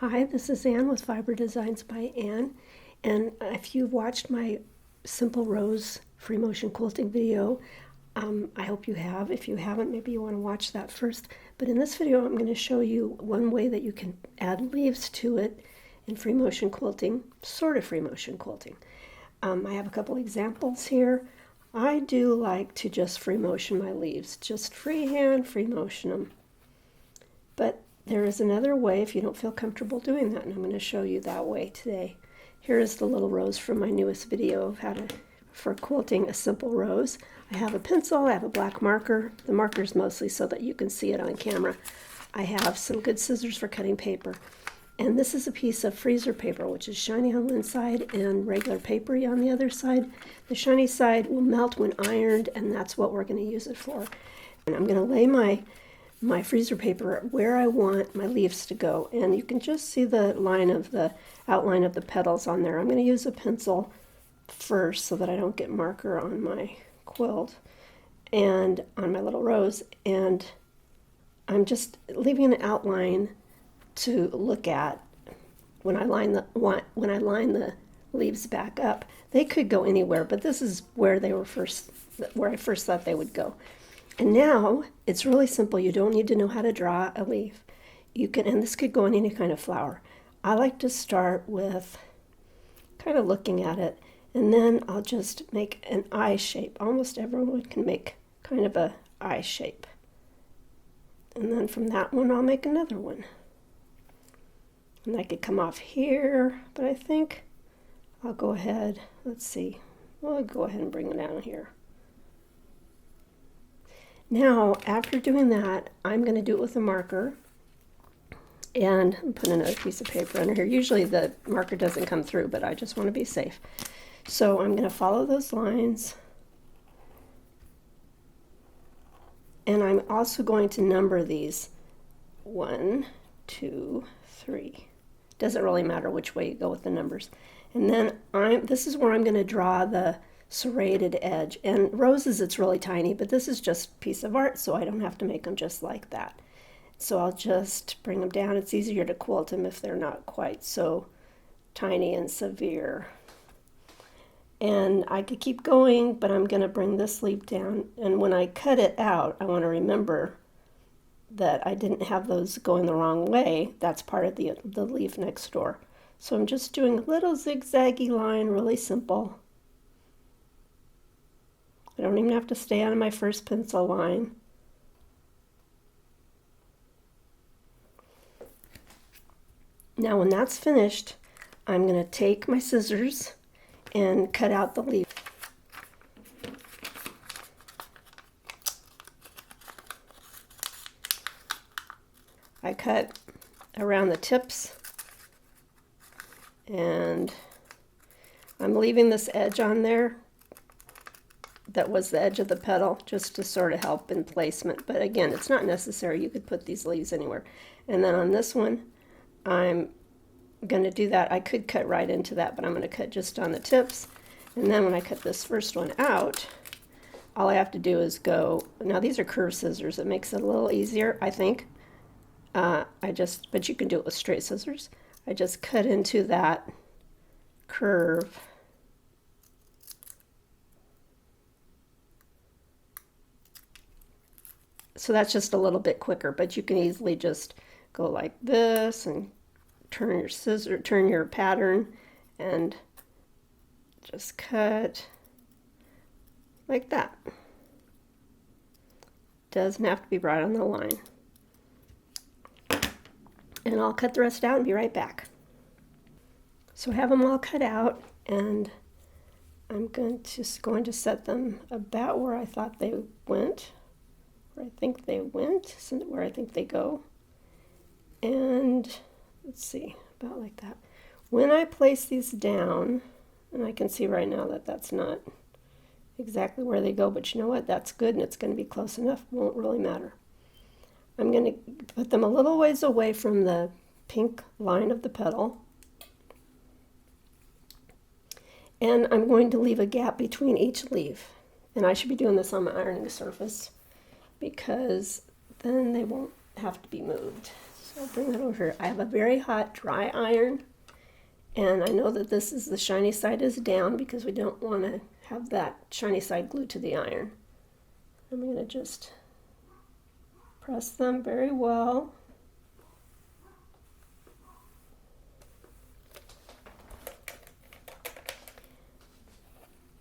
Hi, this is Ann with Fiber Designs by Ann, and if you've watched my Simple Rose free motion quilting video, I hope you have. If you haven't, maybe you want to watch that first. But in this video, I'm going to show you one way that you can add leaves to it in free motion quilting, sort of free motion quilting. I have a couple examples here. I do like to just free motion my leaves, just freehand free motion them. But there is another way if you don't feel comfortable doing that, and I'm going to show you that way today. Here is the little rose from my newest video of how to for quilting a simple rose. I have a pencil, I have a black marker. The marker is mostly so that you can see it on camera. I have some good scissors for cutting paper. And this is a piece of freezer paper, which is shiny on one side and regular papery on the other side. The shiny side will melt when ironed, and that's what we're going to use it for. And I'm going to lay my freezer paper where I want my leaves to go, and you can just see the outline of the petals on there. I'm going to use a pencil first so that I don't get marker on my quilt and on my little rose, and I'm just leaving an outline to look at when I line the leaves back up. They could go anywhere, but this is where I first thought they would go. And now it's really simple. You don't need to know how to draw a leaf. And this could go on any kind of flower. I like to start with kind of looking at it, and then I'll just make an eye shape. Almost everyone can make kind of a eye shape. And then from that one, I'll make another one. And I could come off here, but I think I'll go ahead, let's see. We'll go ahead and bring it down here. Now, after doing that, I'm going to do it with a marker and put another piece of paper under here. Usually the marker doesn't come through, but I just want to be safe. So I'm going to follow those lines. And I'm also going to number these 1, 2, 3. Doesn't really matter which way you go with the numbers. And then this is where I'm going to draw the serrated edge. And roses, it's really tiny, but this is just a piece of art, so I don't have to make them just like that. So I'll just bring them down. It's easier to quilt them if they're not quite so tiny and severe. And I could keep going, but I'm going to bring this leaf down. And when I cut it out, I want to remember that I didn't have those going the wrong way. That's part of the leaf next door. So I'm just doing a little zigzaggy line, really simple. I don't even have to stay on my first pencil line. Now when that's finished, I'm going to take my scissors and cut out the leaf. I cut around the tips, and I'm leaving this edge on there that was the edge of the petal just to sort of help in placement. But again, it's not necessary. You could put these leaves anywhere. And then on this one, I'm going to do that. I could cut right into that, but I'm going to cut just on the tips. And then when I cut this first one out, all I have to do is go, now these are curved scissors. It makes it a little easier, I think. But you can do it with straight scissors. I just cut into that curve. So that's just a little bit quicker, but you can easily just go like this and turn your pattern and just cut like that. Doesn't have to be right on the line. And I'll cut the rest out and be right back. So I have them all cut out, and I'm just going to set them about where I thought they went. Where I think they went, where I think they go. And let's see, about like that. When I place these down, and I can see right now that that's not exactly where they go, but you know what? That's good, and it's going to be close enough. It won't really matter. I'm going to put them a little ways away from the pink line of the petal. And I'm going to leave a gap between each leaf. And I should be doing this on my ironing surface, because then they won't have to be moved. I'll bring that over here. I have a very hot dry iron, and I know that this is the shiny side is down because we don't want to have that shiny side glued to the iron. I'm going to just press them very well.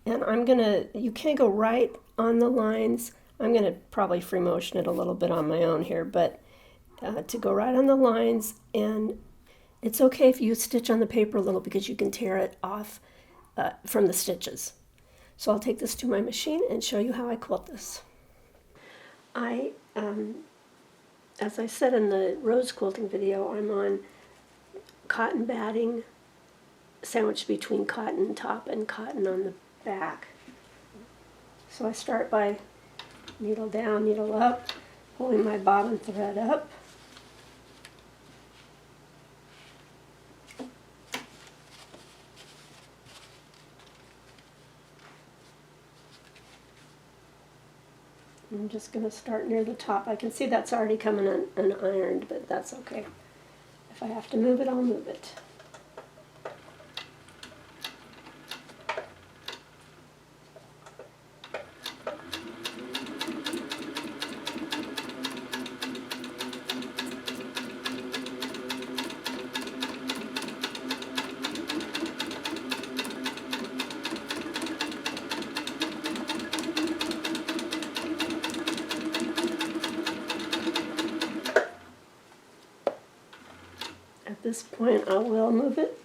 And I'm gonna, you can't go right on the lines. I'm gonna probably free motion it a little bit on my own here, but to go right on the lines, and it's okay if you stitch on the paper a little because you can tear it off from the stitches. So I'll take this to my machine and show you how I quilt this. As I said in the rose quilting video, I'm on cotton batting sandwiched between cotton top and cotton on the back. So I start by needle down, needle up, pulling my bobbin thread up. I'm just going to start near the top. I can see that's already coming unironed, but that's okay. If I have to move it, I'll move it. At this point, I will move it.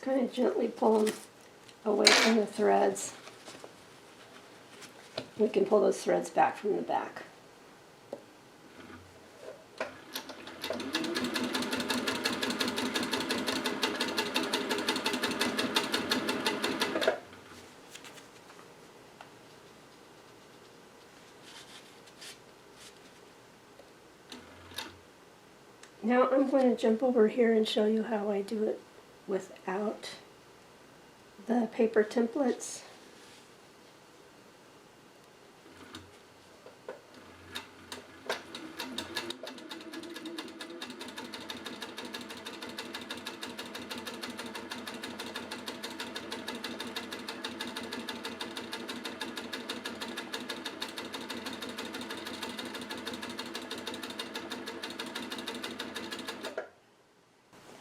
Kind of gently pull them away from the threads. We can pull those threads back from the back. Now I'm going to jump over here and show you how I do it without the paper templates.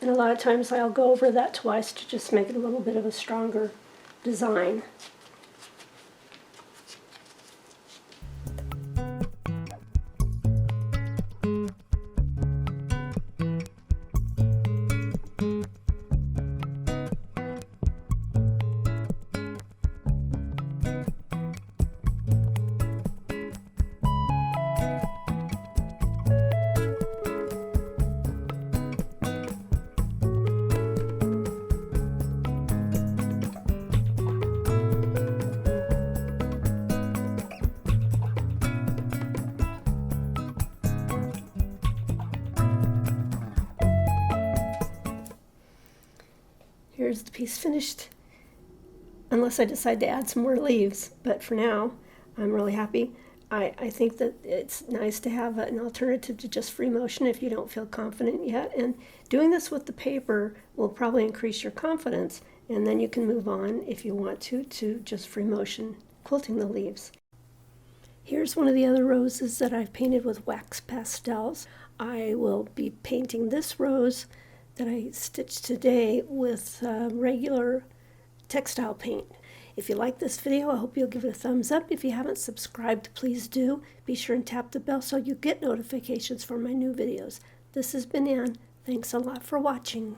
And a lot of times I'll go over that twice to just make it a little bit of a stronger design. here's the piece finished, unless I decide to add some more leaves. But for now, I'm really happy. I think that it's nice to have an alternative to just free motion if you don't feel confident yet. And doing this with the paper will probably increase your confidence, and then you can move on, if you want to just free motion quilting the leaves. Here's one of the other roses that I've painted with wax pastels. I will be painting this rose that I stitched today with regular textile paint. If you like this video, I hope you'll give it a thumbs up. If you haven't subscribed, please do. Be sure and tap the bell so you get notifications for my new videos. This has been Ann. Thanks a lot for watching.